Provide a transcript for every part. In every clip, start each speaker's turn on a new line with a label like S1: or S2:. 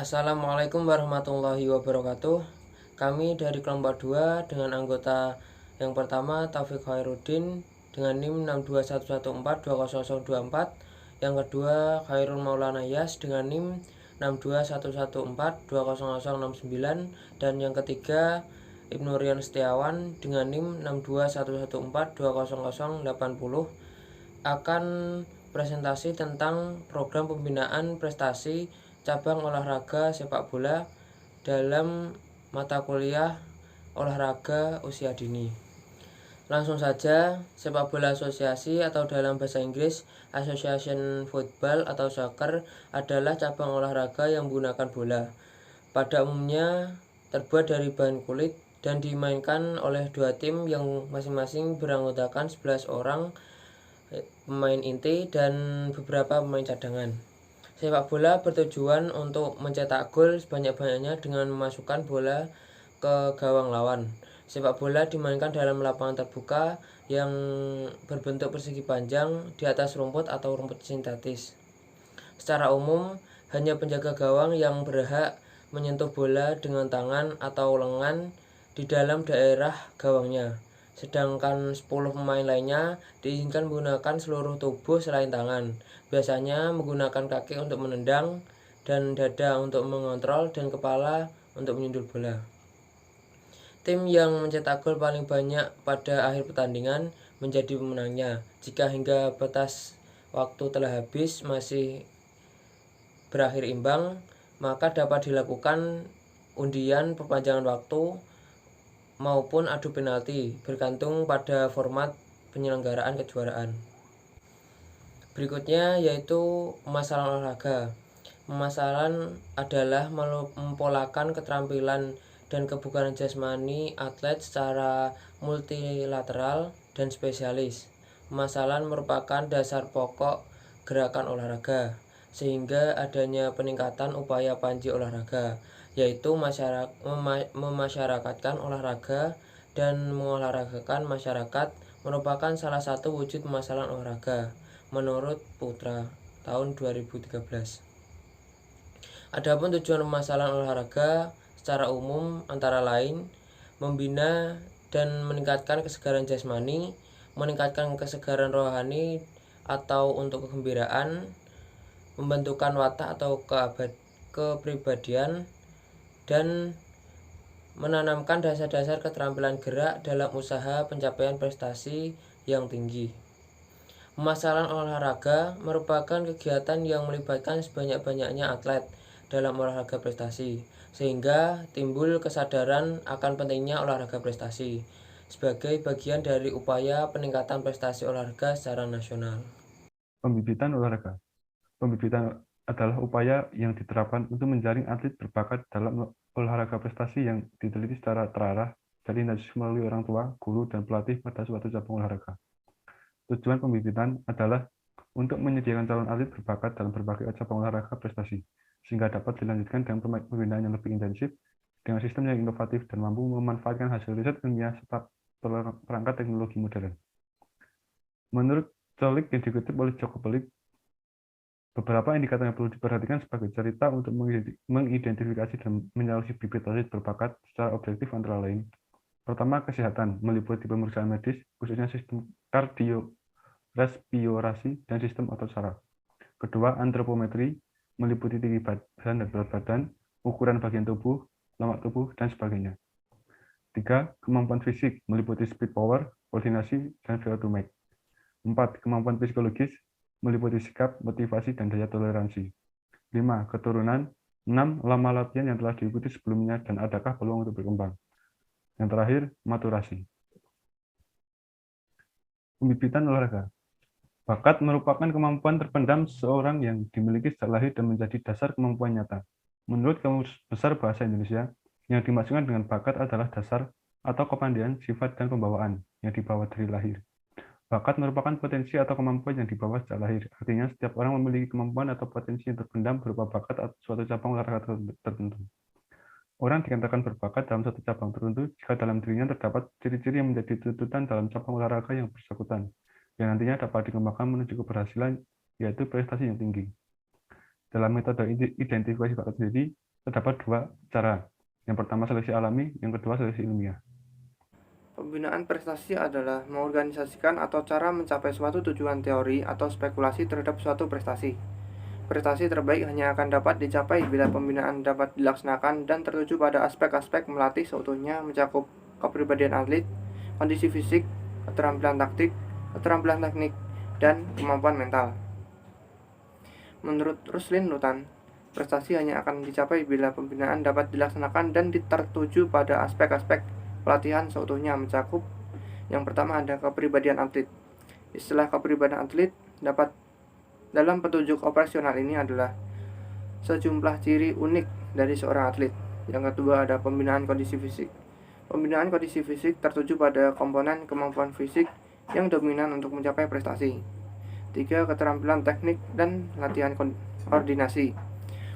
S1: Assalamualaikum warahmatullahi wabarakatuh. Kami dari kelompok 2 dengan anggota yang pertama Taufik Khairuddin dengan NIM 621142024, yang kedua Khairul Maulana Yas dengan NIM 62114200069, dan yang ketiga Ibnu Rian Setiawan dengan NIM 621142080 akan presentasi tentang program pembinaan prestasi cabang olahraga sepak bola dalam mata kuliah olahraga usia dini. Langsung saja, sepak bola asosiasi atau dalam bahasa Inggris Association Football atau Soccer adalah cabang olahraga yang menggunakan bola. Pada umumnya terbuat dari bahan kulit dan dimainkan oleh dua tim yang masing-masing beranggotakan 11 orang pemain inti dan beberapa pemain cadangan. Sepak bola bertujuan untuk mencetak gol sebanyak-banyaknya dengan memasukkan bola ke gawang lawan. Sepak bola dimainkan dalam lapangan terbuka yang berbentuk persegi panjang di atas rumput atau rumput sintetis. Secara umum, hanya penjaga gawang yang berhak menyentuh bola dengan tangan atau lengan di dalam daerah gawangnya. Sedangkan 10 pemain lainnya diizinkan menggunakan seluruh tubuh selain tangan. Biasanya menggunakan kaki untuk menendang dan dada untuk mengontrol dan kepala untuk menyundul bola. Tim yang mencetak gol paling banyak pada akhir pertandingan menjadi pemenangnya. Jika hingga batas waktu telah habis masih berakhir imbang, maka dapat dilakukan undian perpanjangan waktu maupun adu penalti bergantung pada format penyelenggaraan kejuaraan. Berikutnya yaitu pemasaran olahraga. Pemasaran adalah mempolakan keterampilan dan kebugaran jasmani atlet secara multilateral dan spesialis. Pemasaran merupakan dasar pokok gerakan olahraga, sehingga adanya peningkatan upaya panji olahraga, yaitu memasyarakatkan olahraga dan mengolahragakan masyarakat merupakan salah satu wujud pemasaran olahraga, menurut Putra tahun 2013. Adapun tujuan pemasaran olahraga secara umum antara lain membina dan meningkatkan kesegaran jasmani, meningkatkan kesegaran rohani atau untuk kegembiraan, membentukkan watak atau kepribadian, dan menanamkan dasar-dasar keterampilan gerak dalam usaha pencapaian prestasi yang tinggi. Pemasaran olahraga merupakan kegiatan yang melibatkan sebanyak-banyaknya atlet dalam olahraga prestasi, sehingga timbul kesadaran akan pentingnya olahraga prestasi sebagai bagian dari upaya peningkatan prestasi olahraga secara nasional.
S2: Pembibitan olahraga. Pembibitan adalah upaya yang diterapkan untuk menjaring atlet berbakat dalam olahraga prestasi yang diteliti secara terarah dari analisis melalui orang tua, guru, dan pelatih pada suatu cabang olahraga. Tujuan pembibitan adalah untuk menyediakan calon atlet berbakat dalam berbagai cabang olahraga prestasi, sehingga dapat dilanjutkan dengan pembinaan yang lebih intensif, dengan sistem yang inovatif dan mampu memanfaatkan hasil riset ilmiah serta perangkat teknologi modern. Menurut Colik yang dikutip oleh Joko Pelik, beberapa indikator yang perlu diperhatikan sebagai cerita untuk mengidentifikasi dan menyeleksi bibit atlet berbakat secara objektif antara lain. Pertama, kesehatan, meliputi pemeriksaan medis, khususnya sistem kardiorespirasi dan sistem otot saraf. Kedua, antropometri, meliputi tinggi badan dan berat badan, ukuran bagian tubuh, lemak tubuh, dan sebagainya. Tiga, kemampuan fisik, meliputi speed power, koordinasi, dan VO2 max. 4. Kemampuan psikologis, meliputi sikap, motivasi, dan daya toleransi. 5. Keturunan. 6. Lama latihan yang telah diikuti sebelumnya dan adakah peluang untuk berkembang. Yang terakhir, maturasi. Pembibitan olahraga. Bakat merupakan kemampuan terpendam seseorang yang dimiliki sejak lahir dan menjadi dasar kemampuan nyata. Menurut Kamus Besar Bahasa Indonesia, yang dimaksudkan dengan bakat adalah dasar atau kepandaian, sifat, dan pembawaan yang dibawa dari lahir. Bakat merupakan potensi atau kemampuan yang dibawa sejak lahir. Artinya, setiap orang memiliki kemampuan atau potensi yang terpendam berupa bakat atau suatu cabang olahraga tertentu. Orang dikatakan berbakat dalam suatu cabang tertentu jika dalam dirinya terdapat ciri-ciri yang menjadi tuntutan dalam cabang olahraga yang bersangkutan, yang nantinya dapat dikembangkan menuju keberhasilan, yaitu prestasi yang tinggi. Dalam metode identifikasi bakat sendiri, Terdapat dua cara. Yang pertama seleksi alami, yang kedua seleksi ilmiah.
S3: Pembinaan prestasi adalah mengorganisasikan atau cara mencapai suatu tujuan teori atau spekulasi terhadap suatu prestasi. Prestasi terbaik hanya akan dapat dicapai bila pembinaan dapat dilaksanakan dan tertuju pada aspek-aspek melatih seutuhnya mencakup kepribadian atlet, kondisi fisik, keterampilan taktik, keterampilan teknik, dan kemampuan mental. Menurut Russlin Nutan, prestasi hanya akan dicapai bila pembinaan dapat dilaksanakan dan tertuju pada aspek-aspek pelatihan seutuhnya mencakup yang pertama ada kepribadian atlet. Istilah kepribadian atlet dapat dalam petunjuk operasional ini adalah sejumlah ciri unik dari seorang atlet. Yang kedua ada pembinaan kondisi fisik. Pembinaan kondisi fisik tertuju pada komponen kemampuan fisik yang dominan untuk mencapai prestasi. 3. Keterampilan teknik dan latihan koordinasi.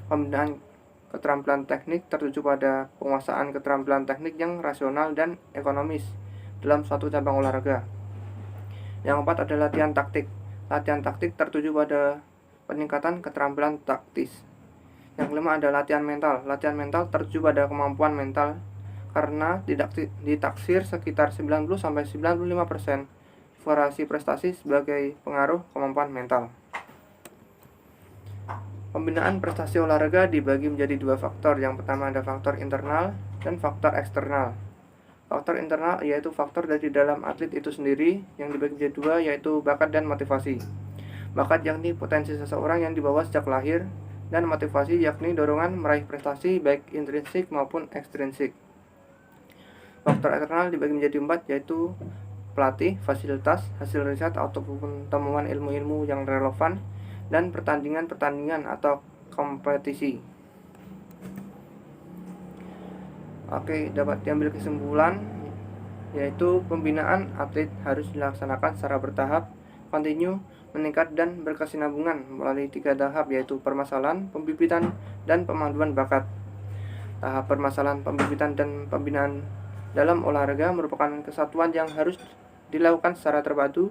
S3: Pembinaan keterampilan teknik tertuju pada penguasaan keterampilan teknik yang rasional dan ekonomis dalam suatu cabang olahraga. Yang keempat adalah latihan taktik. Latihan taktik tertuju pada peningkatan keterampilan taktis. Yang kelima ada latihan mental. Latihan mental tertuju pada kemampuan mental karena ditaksir sekitar 90-95% variasi prestasi sebagai pengaruh kemampuan mental. Pembinaan prestasi olahraga dibagi menjadi dua faktor. Yang pertama ada faktor internal dan faktor eksternal. Faktor internal yaitu faktor dari dalam atlet itu sendiri, yang dibagi menjadi dua yaitu bakat dan motivasi. Bakat yakni potensi seseorang yang dibawa sejak lahir, dan motivasi yakni dorongan meraih prestasi baik intrinsik maupun ekstrinsik. Faktor eksternal dibagi menjadi 4 yaitu pelatih, fasilitas, hasil riset ataupun temuan ilmu-ilmu yang relevan, dan pertandingan-pertandingan atau kompetisi. Oke, dapat diambil kesimpulan yaitu pembinaan atlet harus dilaksanakan secara bertahap, kontinu, meningkat dan berkesinambungan melalui 3 tahap yaitu permasalahan, pembibitan, dan pemanduan bakat. Tahap permasalahan, pembibitan, dan pembinaan dalam olahraga merupakan kesatuan yang harus dilakukan secara terpadu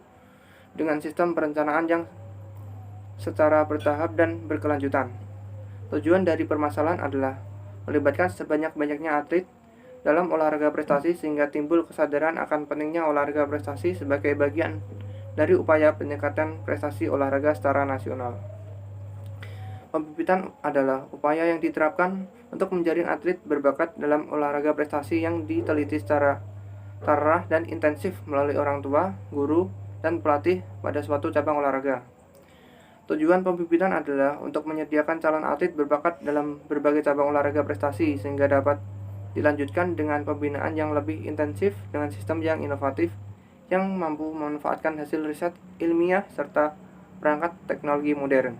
S3: dengan sistem perencanaan yang secara bertahap dan berkelanjutan. Tujuan dari permasalahan adalah melibatkan sebanyak-banyaknya atlet dalam olahraga prestasi sehingga timbul kesadaran akan pentingnya olahraga prestasi sebagai bagian dari upaya peningkatan prestasi olahraga secara nasional. Pembibitan adalah upaya yang diterapkan untuk menjaring atlet berbakat dalam olahraga prestasi yang diteliti secara terarah dan intensif melalui orang tua, guru, dan pelatih pada suatu cabang olahraga. Tujuan pembibitan adalah untuk menyediakan calon atlet berbakat dalam berbagai cabang olahraga prestasi sehingga dapat dilanjutkan dengan pembinaan yang lebih intensif dengan sistem yang inovatif yang mampu memanfaatkan hasil riset ilmiah serta perangkat teknologi modern.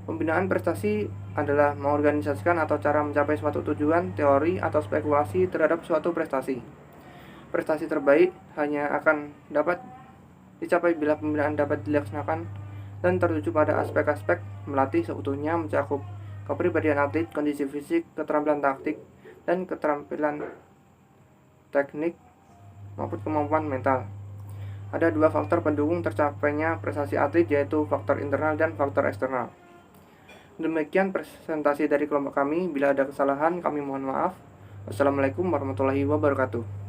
S3: Pembinaan prestasi adalah mengorganisasikan atau cara mencapai suatu tujuan, teori, atau spekulasi terhadap suatu prestasi. Prestasi terbaik hanya akan dapat dicapai bila pembinaan dapat dilaksanakan dan tertuju pada aspek-aspek melatih seutuhnya mencakup kepribadian atlet, kondisi fisik, keterampilan taktik, dan keterampilan teknik maupun kemampuan mental. Ada 2 faktor pendukung tercapainya prestasi atlet yaitu faktor internal dan faktor eksternal. Demikian presentasi dari kelompok kami. Bila ada kesalahan kami mohon maaf. Wassalamualaikum warahmatullahi wabarakatuh.